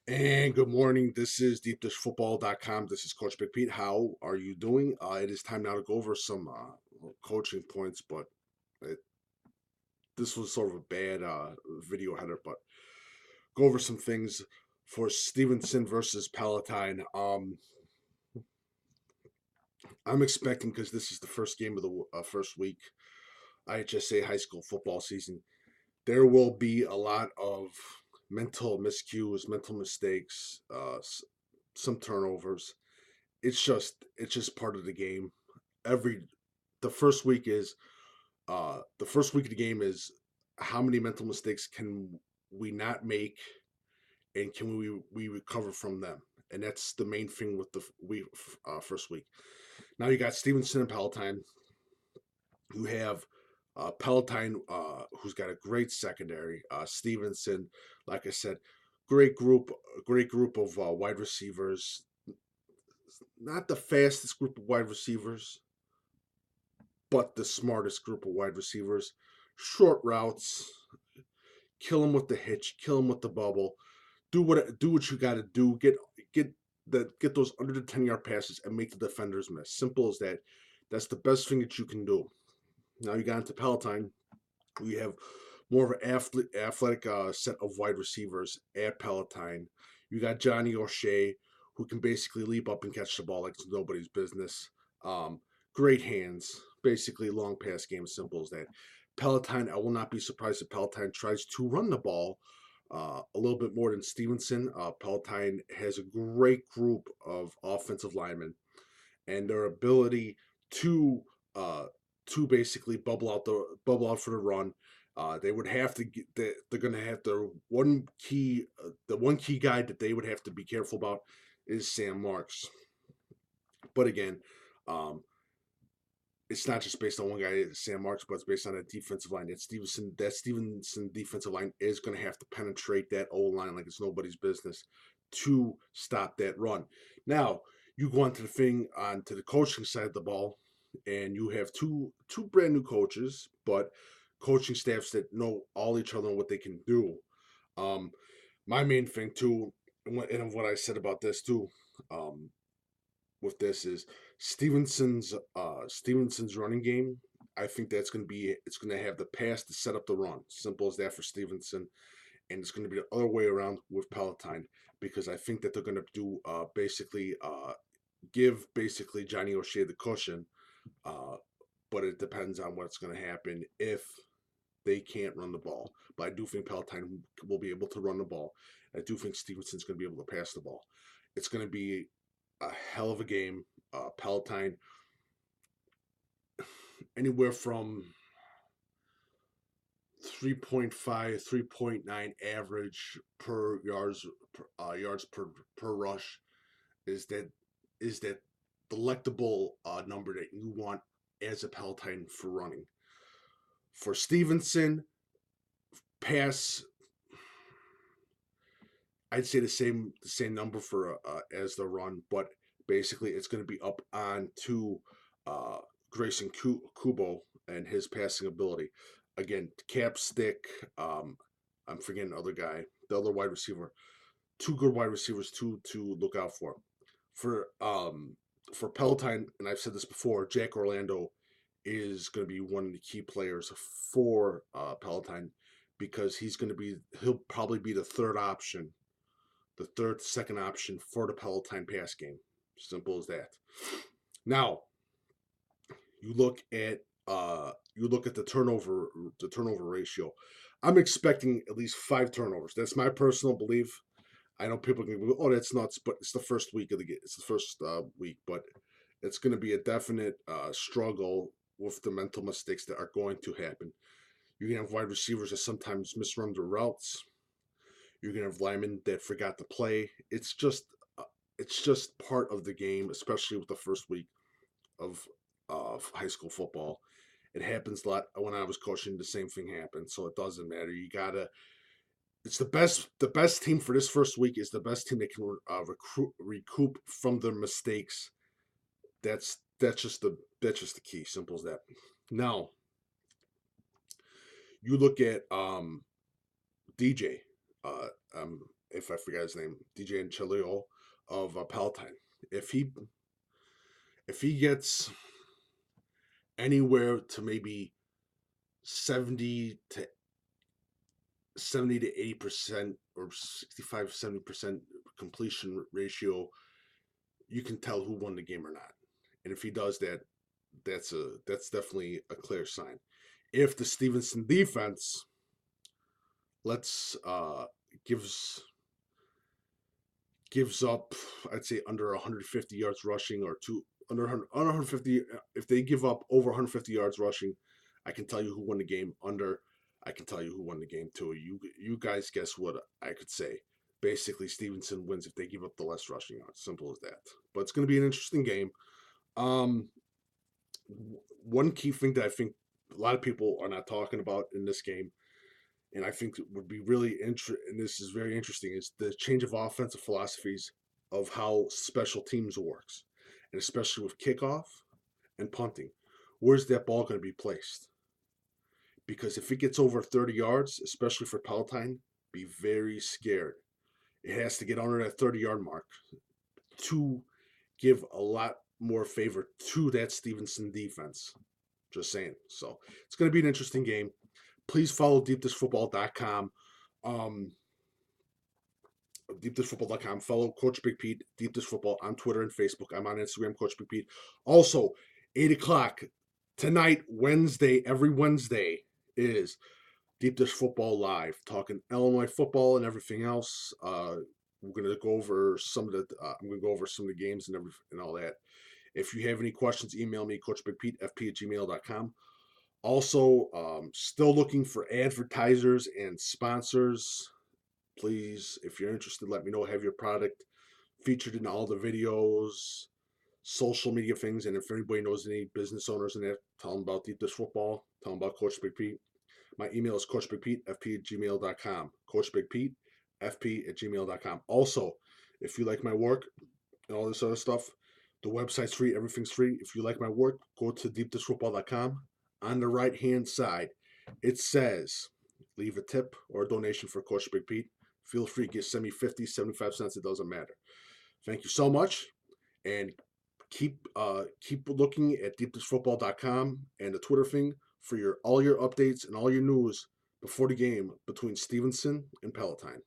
And good morning. This is deepdishfootball.com. This is Coach Big Pete. How are you doing? It is time now to go over some coaching points, but it, this was sort of a bad video header. But go over some things for Stevenson versus Palatine. I'm expecting, because this is the first game of the first week IHSA high school football season, there will be a lot of mental miscues, mental mistakes, some turnovers. It's just part of the game. Every the first week is the first week of the game is how many mental mistakes can we not make, and can we recover from them, and that's the main thing with the first week. Now you got Stevenson and Palatine, who have Palatine, who's got a great secondary. Stevenson, like I said, great group, great group of wide receivers. Not the fastest group of wide receivers, but the smartest group of wide receivers. Short routes, kill them with the hitch, kill them with the bubble. Do what you got to do. Get those under the 10-yard passes and make the defenders miss. Simple as that. That's the best thing that you can do. Now you got into Palatine. We have more of an athletic set of wide receivers at Palatine. You got Johnny O'Shea, who can basically leap up and catch the ball like it's nobody's business. Great hands, basically long pass game, simple as that. Palatine, I will not be surprised if Palatine tries to run the ball a little bit more than Stevenson. Palatine has a great group of offensive linemen, and their ability to uh, basically bubble out for the run. They would have to get. They're going to have the one key guy that they would have to be careful about is Sam Marks. But again, um, it's not just based on one guy, Sam Marks, but it's based on a defensive line. That Stevenson defensive line is going to have to penetrate that O line like it's nobody's business to stop that run. Now you go onto the coaching side of the ball, and you have two brand new coaches, but coaching staffs that know all each other and what they can do. Um, my main thing too, and what I said about this too, um, with this is Stevenson's running game. I think it's going to have the pass to set up the run. Simple as that for Stevenson, and it's going to be the other way around with Palatine, because I think that they're going to do basically give basically Johnny O'Shea the cushion, uh, but it depends on what's going to happen if they can't run the ball. But I do think Palatine will be able to run the ball. I do think Stevenson's going to be able to pass the ball. It's going to be a hell of a game. Palatine, anywhere from 3.5, 3.9 average per yards per rush is that delectable number that you want as a Palatine for running. For Stevenson, pass, I'd say the same number for as the run, but basically it's going to be up on to uh, Grayson Kubo and his passing ability. Again, Cap Stick. I'm forgetting the other guy, the other wide receiver. Two good wide receivers to look out for. For for Palatine, and I've said this before, Jack Orlando is going to be one of the key players for Palatine, because he'll probably be the second option for the Palatine pass game. Simple as that. Now you look at the turnover ratio. I'm expecting at least 5 turnovers. That's my personal belief. I know people can go, "Oh, that's nuts," but it's the first week of the game. It's the first week, but it's going to be a definite struggle with the mental mistakes that are going to happen. You're going to have wide receivers that sometimes misrun their routes. You're going to have linemen that forgot to play. It's just part of the game, especially with the first week of high school football. It happens a lot. When I was coaching, the same thing happened. So it doesn't matter. You gotta. It's the best. The best team for this first week is the best team that can recoup from their mistakes. That's just the key. Simple as that. Now you look at DJ. Uh, um, if I forget his name, DJ Anchelio of Palatine. If he if he gets anywhere to maybe 70 to 80% or 65-70% completion ratio, you can tell who won the game or not. And if he does that, that's definitely a clear sign. If the Stevenson defense let's gives gives up, I'd say under 150 yards rushing or under 150, if they give up over 150 yards rushing, I can tell you who won the game. Under, I can tell you who won the game too. You guys guess what I could say. Basically, Stevenson wins if they give up the less rushing yards. Simple as that. But it's going to be an interesting game. Um, One key thing that I think a lot of people are not talking about in this game, and I think would be really interesting, and this is very interesting, is the change of offensive philosophies of how special teams works, and especially with kickoff and punting. Where's that ball going to be placed? Because if it gets over 30 yards, especially for Palatine, be very scared. It has to get under that 30-yard mark to give a lot more favor to that Stevenson defense. Just saying. So it's going to be an interesting game. Please follow deepdishfootball.com. Deepdishfootball.com. Follow Coach Big Pete, Deep Dish Football on Twitter and Facebook. I'm on Instagram, Coach Big Pete. Also, 8 o'clock tonight, Wednesday, every Wednesday is Deep Dish Football Live, talking Illinois football and everything else. We're gonna go over some of the. I'm gonna go over some of the games and and all that. If you have any questions, email me, coachbigpetefp@gmail.com. Also, still looking for advertisers and sponsors. Please, if you're interested, let me know. Have your product featured in all the videos, social media things, and if anybody knows any business owners in there, tell them about Deep Dish Football. Tell them about Coach Big Pete. My email is coachbigpetefp@gmail.com. coachbigpetefp@gmail.com. Also, if you like my work and all this other stuff, the website's free. Everything's free. If you like my work, go to deepdishfootball.com. On the right-hand side, it says leave a tip or a donation for Coach Big Pete. Feel free to send me 50, 75 cents. It doesn't matter. Thank you so much. And keep looking at deepdishfootball.com and the Twitter thing for all your updates and all your news before the game between Stevenson and Palatine.